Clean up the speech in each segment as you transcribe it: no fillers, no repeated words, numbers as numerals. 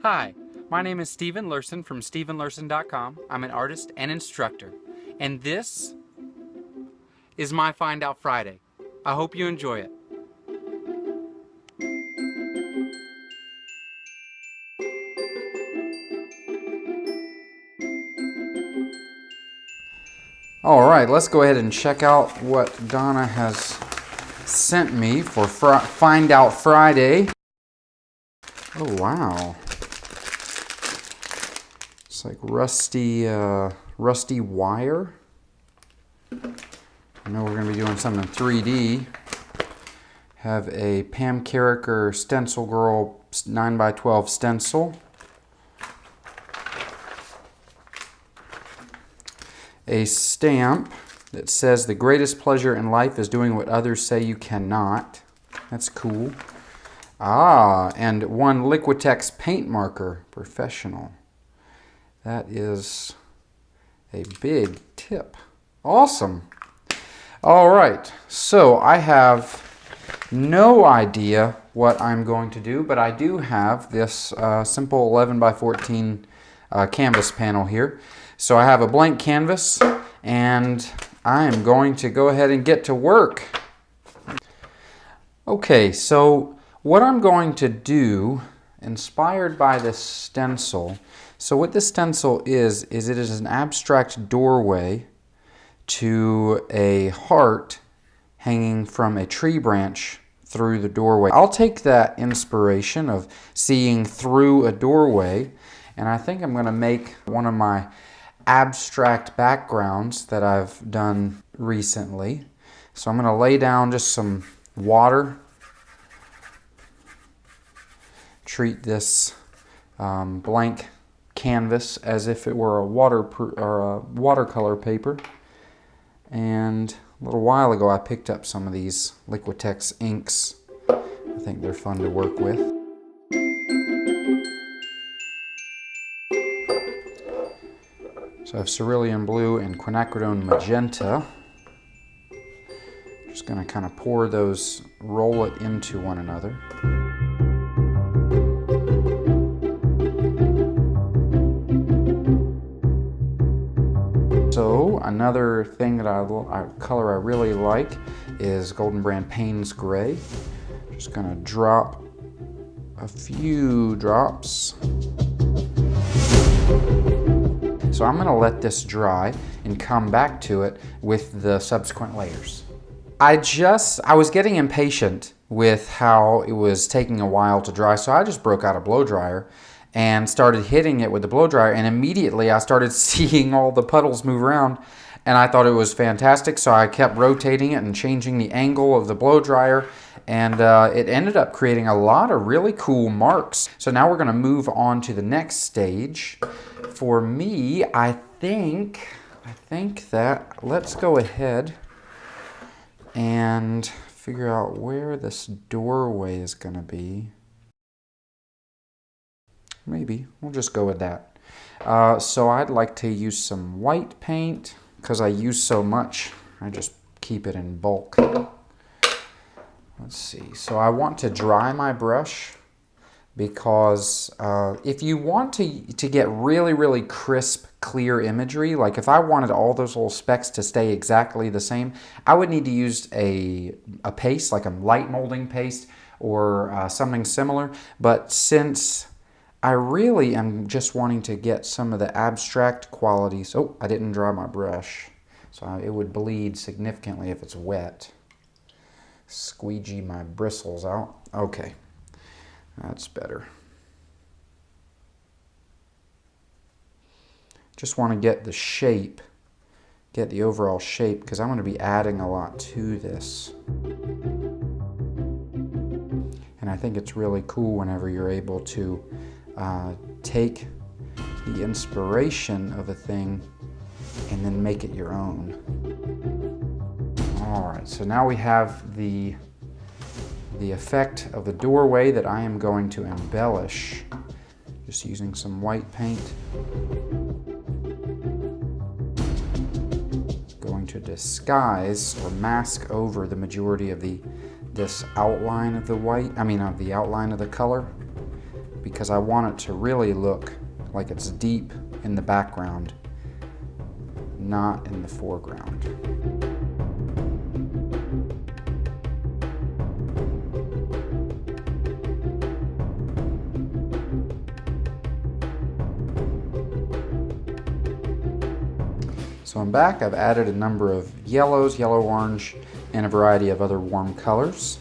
Hi, my name is Stephen Lursen from StephenLursen.com. I'm an artist and instructor, and this is my Find Out Friday. I hope you enjoy it. Alright, let's go ahead and check out what Donna has sent me for Find Out Friday. Oh wow. It's like rusty wire. I know we're going to be doing something in 3D. Have a Pam Carricker Stencil Girl 9x12 stencil. A stamp that says the greatest pleasure in life is doing what others say you cannot. That's cool. And one Liquitex paint marker, professional. That is a big tip. Awesome. All right, so I have no idea what I'm going to do, but I do have this simple 11x14 canvas panel here. So I have a blank canvas, and I am going to go ahead and get to work. Okay, so what I'm going to do, inspired by this stencil, so what this stencil is it is an abstract doorway to a heart hanging from a tree branch through the doorway. I'll take that inspiration of seeing through a doorway, and I think I'm going to make one of my abstract backgrounds that I've done recently. So I'm going to lay down just some water. Treat this blank canvas as if it were a watercolor paper. And a little while ago I picked up some of these Liquitex inks. I think they're fun to work with. So I have Cerulean blue and Quinacridone magenta. Just going to kind of pour those, roll it into one another. So another thing that color I really like is Golden Brand Paynes Gray. Just going to drop a few drops. So I'm going to let this dry and come back to it with the subsequent layers. I was getting impatient with how it was taking a while to dry, so I just broke out a blow dryer and started hitting it with the blow dryer, and immediately I started seeing all the puddles move around, and I thought it was fantastic, so I kept rotating it and changing the angle of the blow dryer, and it ended up creating a lot of really cool marks. So now we're going to move on to the next stage. For me, I think that let's go ahead and figure out where this doorway is going to be. Maybe we'll just go with that. So I'd like to use some white paint because I use so much. I just keep it in bulk. Let's see. So I want to dry my brush because if you want to get really crisp, clear imagery, like if I wanted all those little specks to stay exactly the same, I would need to use a paste, like a light molding paste or something similar. But since I really am just wanting to get some of the abstract qualities. Oh, I didn't dry my brush, so it would bleed significantly if it's wet. Squeegee my bristles out. Okay, that's better. Just want to get the shape, get the overall shape, because I'm going to be adding a lot to this. And I think it's really cool whenever you're able to take the inspiration of a thing and then make it your own. Alright, so now we have the effect of the doorway that I am going to embellish. Just using some white paint. Going to disguise or mask over the majority of this outline of the white, of the outline of the color. because I want it to really look like it's deep in the background, not in the foreground. So I'm back. I've added a number of yellows, yellow-orange, and a variety of other warm colors.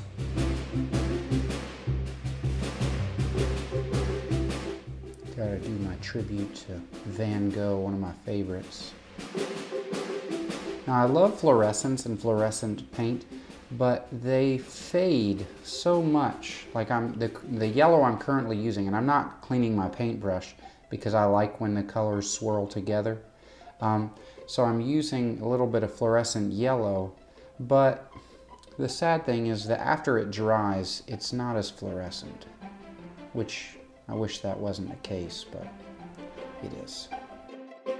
Gotta do my tribute to Van Gogh, one of my favorites. Now I love fluorescents and fluorescent paint, but they fade so much. Like the yellow I'm currently using, and I'm not cleaning my paintbrush because I like when the colors swirl together. So I'm using a little bit of fluorescent yellow, but the sad thing is that after it dries, it's not as fluorescent, which I wish that wasn't the case, but it is. The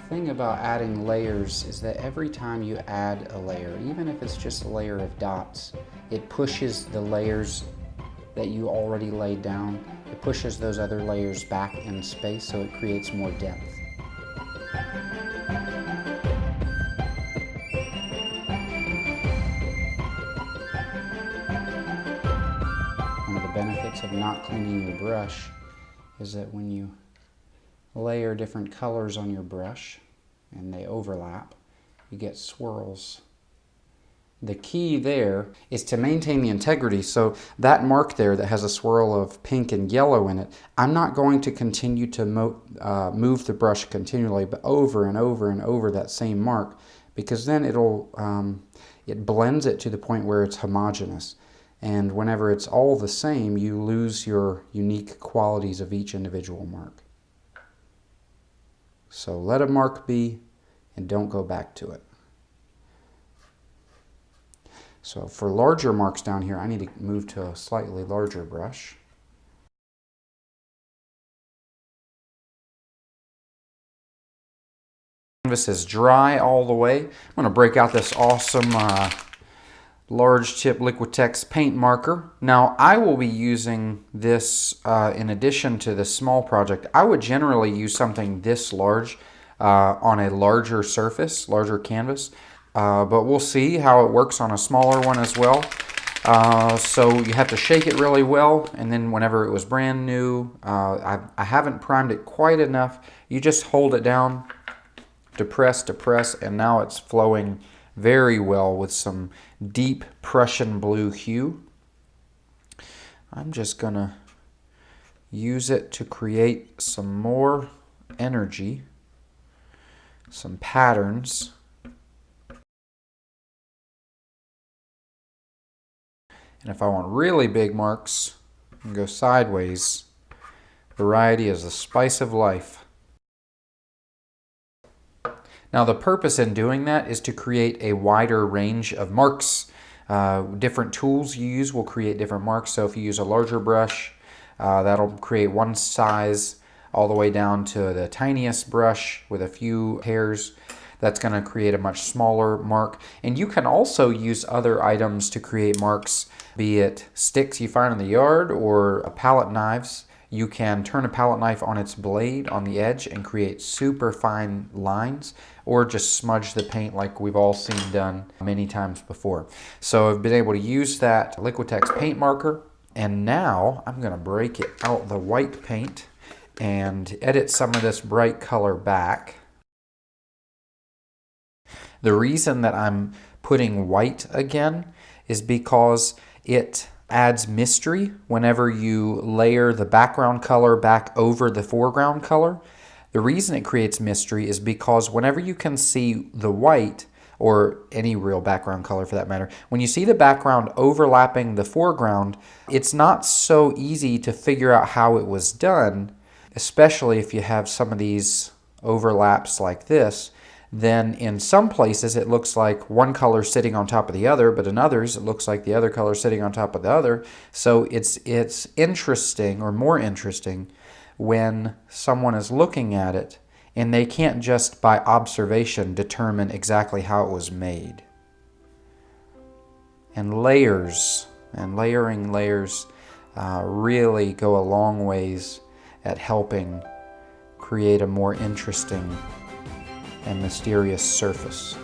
thing about adding layers is that every time you add a layer, even if it's just a layer of dots, it pushes the layers that you already laid down. It pushes those other layers back in space, so it creates more depth. One of the benefits of not cleaning your brush is that when you layer different colors on your brush and they overlap, you get swirls. The key there is to maintain the integrity, so that mark there that has a swirl of pink and yellow in it, I'm not going to continue to move the brush continually, but over and over and over that same mark, because then it blends it to the point where it's homogeneous. And whenever it's all the same, you lose your unique qualities of each individual mark. So let a mark be and don't go back to it. So for larger marks down here, I need to move to a slightly larger brush. Canvas is dry all the way. I'm going to break out this awesome large tip Liquitex paint marker. Now I will be using this in addition to the small project. I would generally use something this large on a larger surface, larger canvas. But we'll see how it works on a smaller one as well. So you have to shake it really well, and then whenever it was brand new, I haven't primed it quite enough. You just hold it down, depress, and now it's flowing very well with some deep Prussian blue hue. I'm just gonna use it to create some more energy, some patterns. And if I want really big marks, I can go sideways. Variety is the spice of life. Now the purpose in doing that is to create a wider range of marks. Different tools you use will create different marks. So if you use a larger brush, that'll create one size all the way down to the tiniest brush with a few hairs. That's going to create a much smaller mark. And you can also use other items to create marks, be it sticks you find in the yard or palette knives. You can turn a palette knife on its blade on the edge and create super fine lines, or just smudge the paint like we've all seen done many times before. So I've been able to use that Liquitex paint marker, and now I'm going to break it out the white paint and edit some of this bright color back. The reason that I'm putting white again is because it adds mystery whenever you layer the background color back over the foreground color. The reason it creates mystery is because whenever you can see the white, or any real background color for that matter, when you see the background overlapping the foreground, it's not so easy to figure out how it was done, especially if you have some of these overlaps like this. Then in some places it looks like one color sitting on top of the other, but in others it looks like the other color sitting on top of the other. So it's interesting, or more interesting, when someone is looking at it and they can't just by observation determine exactly how it was made. And layers, and layering layers really go a long ways at helping create a more interesting and mysterious surface.